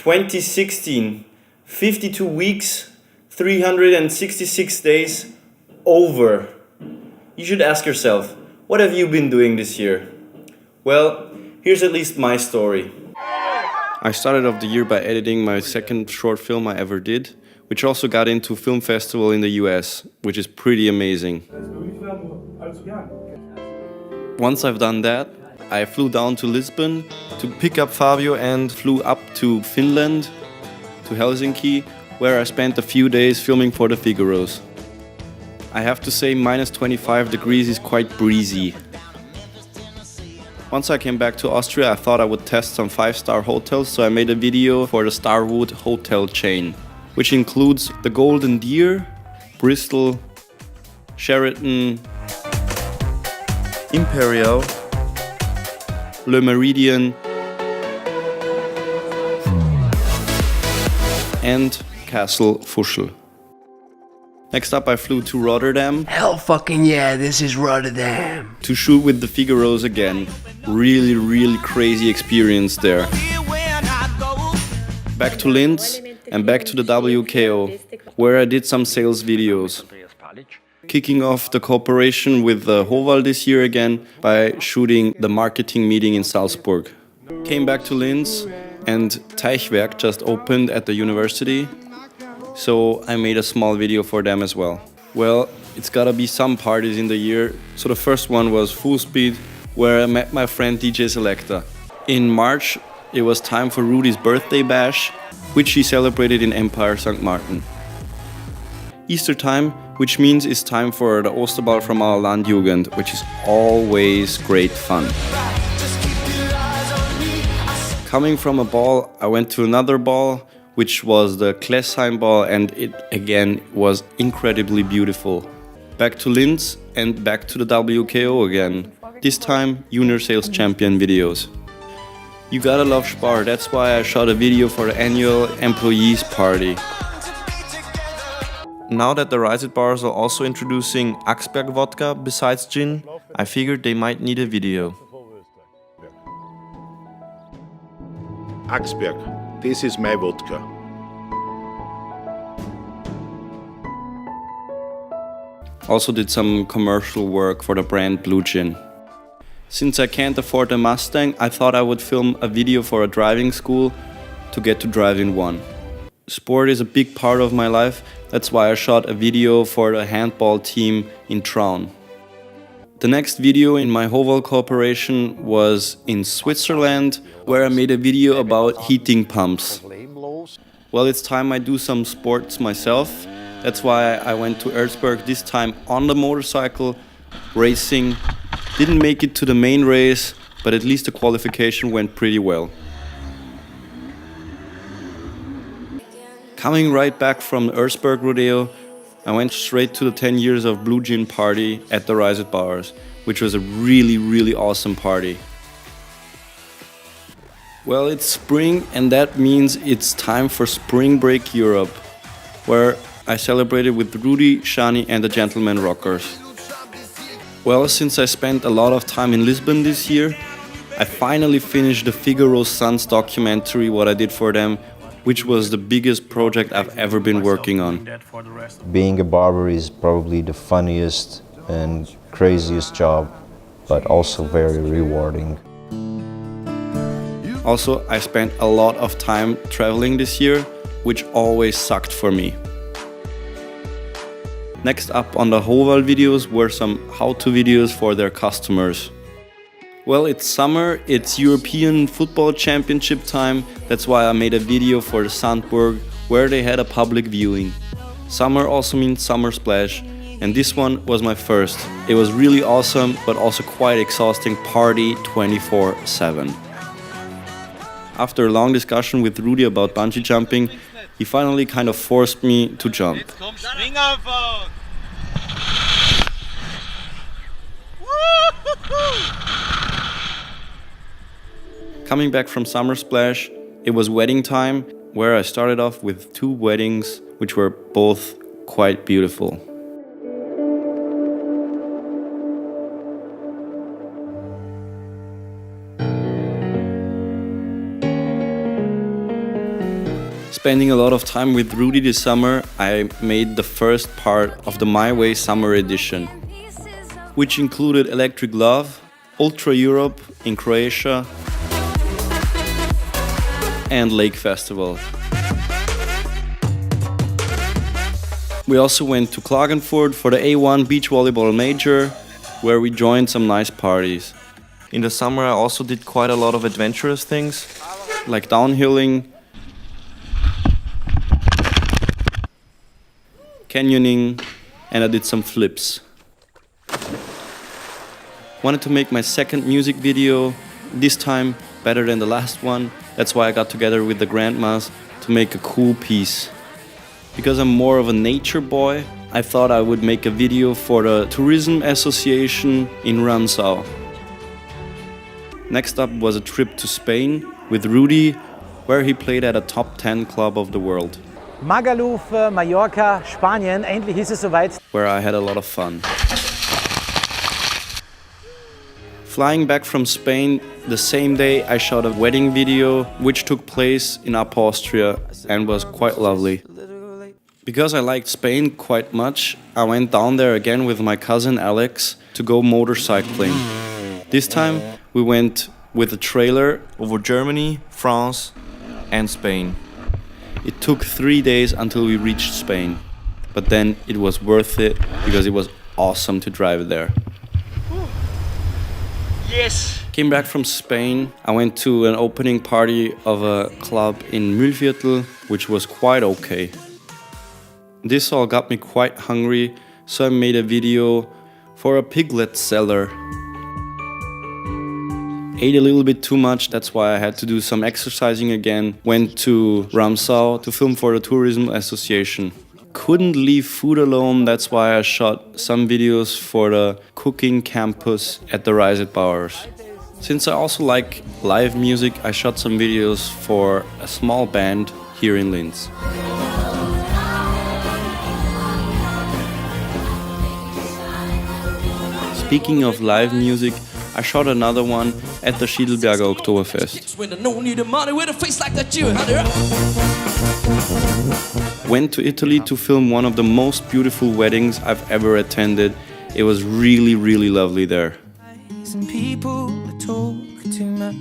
2016, 52 weeks, 366 days, over. You should ask yourself, what have you been doing this year? Well, here's at least my story. I started off the year by editing my second short film I ever did, which also got into film festival in the US, which is pretty amazing. Once I've done that, I flew down to Lisbon to pick up Fabio and flew up to Finland, to Helsinki, where I spent a few days filming for the Figaros. I have to say minus 25 degrees is quite breezy. Once I came back to Austria, I thought I would test some 5-star hotels, so I made a video for the Starwood hotel chain, which includes the Golden Deer, Bristol, Sheraton, Imperial, Le Méridien, and Castle Fuschel. Next up, I flew to Rotterdam. Hell fucking yeah, this is Rotterdam. To shoot with the Figaros again. Really crazy experience there. Back to Linz and back to the WKO, where I did some sales videos. Kicking off the cooperation with Hoval this year again by shooting the marketing meeting in Salzburg. Came back to Linz and Teichwerk just opened at the university, so I made a small video for them as well. Well, it's gotta be some parties in the year, so the first one was Full Speed, where I met my friend DJ Selecta. In March, it was time for Rudy's birthday bash, which he celebrated in Empire St. Martin. Easter time, which means it's time for the Osterball from our Landjugend, which is always great fun. Coming from a ball, I went to another ball, which was the Klessheim ball, and it again was incredibly beautiful. Back to Linz and back to the WKO again. This time, Junior Sales Champion videos. You gotta love Spar, that's why I shot a video for the annual employees party. Now that the Reiset bars are also introducing Axberg vodka besides gin, I figured they might need a video. Axberg, this is my vodka. Also did some commercial work for the brand Blue Gin. Since I can't afford a Mustang, I thought I would film a video for a driving school to get to drive in one. Sport is a big part of my life, that's why I shot a video for the handball team in Traun. The next video in my Hoval cooperation was in Switzerland, where I made a video about heating pumps. Well, it's time I do some sports myself. That's why I went to Erzberg, this time on the motorcycle, racing. Didn't make it to the main race, but at least the qualification went pretty well. Coming right back from the Erzberg Rodeo, I went straight to the 10 years of Blue Gin party at the Reiset Bars, which was a really awesome party. Well, it's spring and that means it's time for Spring Break Europe, where I celebrated with Rudy, Shani and the Gentleman Rockers. Well, since I spent a lot of time in Lisbon this year, I finally finished the Figaro Sons documentary, what I did for them, which was the biggest project I've ever been working on. Being a barber is probably the funniest and craziest job, but also very rewarding. Also, I spent a lot of time traveling this year, which always sucked for me. Next up on the Hoval videos were some how-to videos for their customers. Well, it's summer, it's European Football Championship time, that's why I made a video for the Sandburg, where they had a public viewing. Summer also means summer splash, and this one was my first. It was really awesome, but also quite exhausting party 24/7. After a long discussion with Rudy about bungee jumping, he finally kind of forced me to jump. Coming back from Summer Splash, it was wedding time, where I started off with 2 weddings, which were both quite beautiful. Spending a lot of time with Rudy this summer, I made the first part of the My Way Summer Edition, which included Electric Love, Ultra Europe in Croatia, and Lake Festival. We also went to Klagenfurt for the A1 Beach Volleyball Major, where we joined some nice parties. In the summer I also did quite a lot of adventurous things, like downhilling, canyoning, and I did some flips. Wanted to make my second music video, this time better than the last one. That's why I got together with the grandmas to make a cool piece. Because I'm more of a nature boy, I thought I would make a video for the Tourism Association in Ramsau. Next up was a trip to Spain with Rudy, where he played at a top 10 club of the world. Magaluf, Mallorca, Spanien, endlich ist es soweit. Where I had a lot of fun. Flying back from Spain, the same day I shot a wedding video which took place in Upper Austria and was quite lovely. Because I liked Spain quite much, I went down there again with my cousin Alex to go motorcycling. This time we went with a trailer over Germany, France and Spain. It took 3 days until we reached Spain, but then it was worth it because it was awesome to drive there. Yes! Came back from Spain, I went to an opening party of a club in Mühlviertel, which was quite okay. This all got me quite hungry, so I made a video for a piglet seller. Ate a little bit too much, that's why I had to do some exercising again. Went to Ramsau to film for the Tourism Association. Couldn't leave food alone, that's why I shot some videos for the cooking campus at the Reisetbauers. Since I also like live music, I shot some videos for a small band here in Linz. Speaking of live music, I shot another one at the Schiedelberger Oktoberfest. Went to Italy to film one of the most beautiful weddings I've ever attended. It was really, really lovely there. Some people talk too much.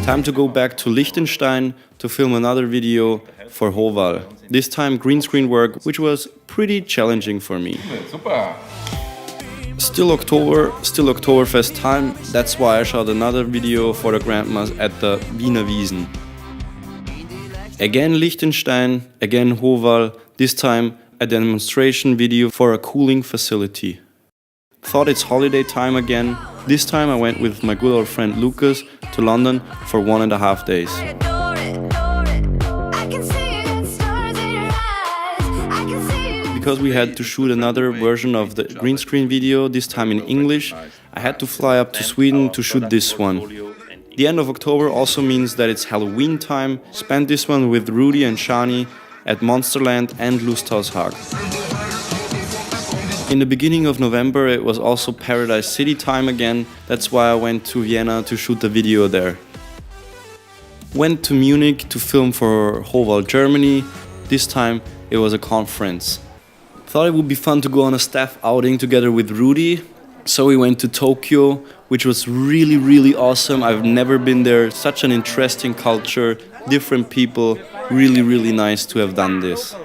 Time to go back to Liechtenstein to film another video for Hoval. This time green screen work, which was pretty challenging for me. Still Oktoberfest time, that's why I shot another video for the grandmas at the Wiener Wiesen. Again Liechtenstein, again Hoval, this time a demonstration video for a cooling facility. Thought it's holiday time again. This time I went with my good old friend Lucas to London for 1.5 days. Because we had to shoot another version of the green screen video, this time in English, I had to fly up to Sweden to shoot this one. The end of October also means that it's Halloween time. Spent this one with Rudy and Shani at Monsterland and Lusthaus Haag. In the beginning of November it was also Paradise City time again, that's why I went to Vienna to shoot the video there. Went to Munich to film for Hoval Germany, this time it was a conference. Thought it would be fun to go on a staff outing together with Rudy, so we went to Tokyo, which was really, really awesome. I've never been there, such an interesting culture, different people, really, really nice to have done this.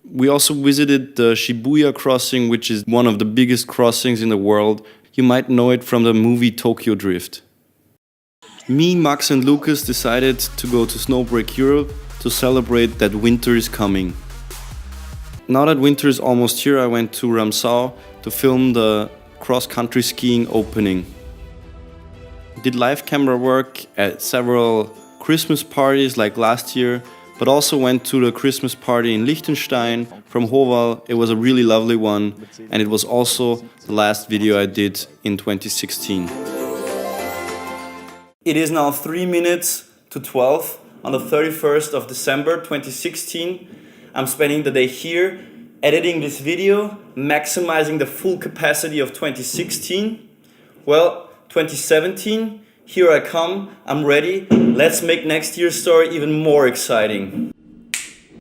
We also visited the Shibuya crossing, which is one of the biggest crossings in the world. You might know it from the movie Tokyo Drift. Me, Max and Lucas decided to go to Snowbreak Europe to celebrate that winter is coming. Now that winter is almost here, I went to Ramsau to film the cross-country skiing opening. Did live camera work at several Christmas parties like last year, but also went to the Christmas party in Liechtenstein from Hoval. It was a really lovely one, and it was also the last video I did in 2016. It is now 3 minutes to 12 on the 31st of December 2016. I'm spending the day here, editing this video, maximizing the full capacity of 2016. Well, 2017 Here I come, I'm ready. Let's make next year's story even more exciting.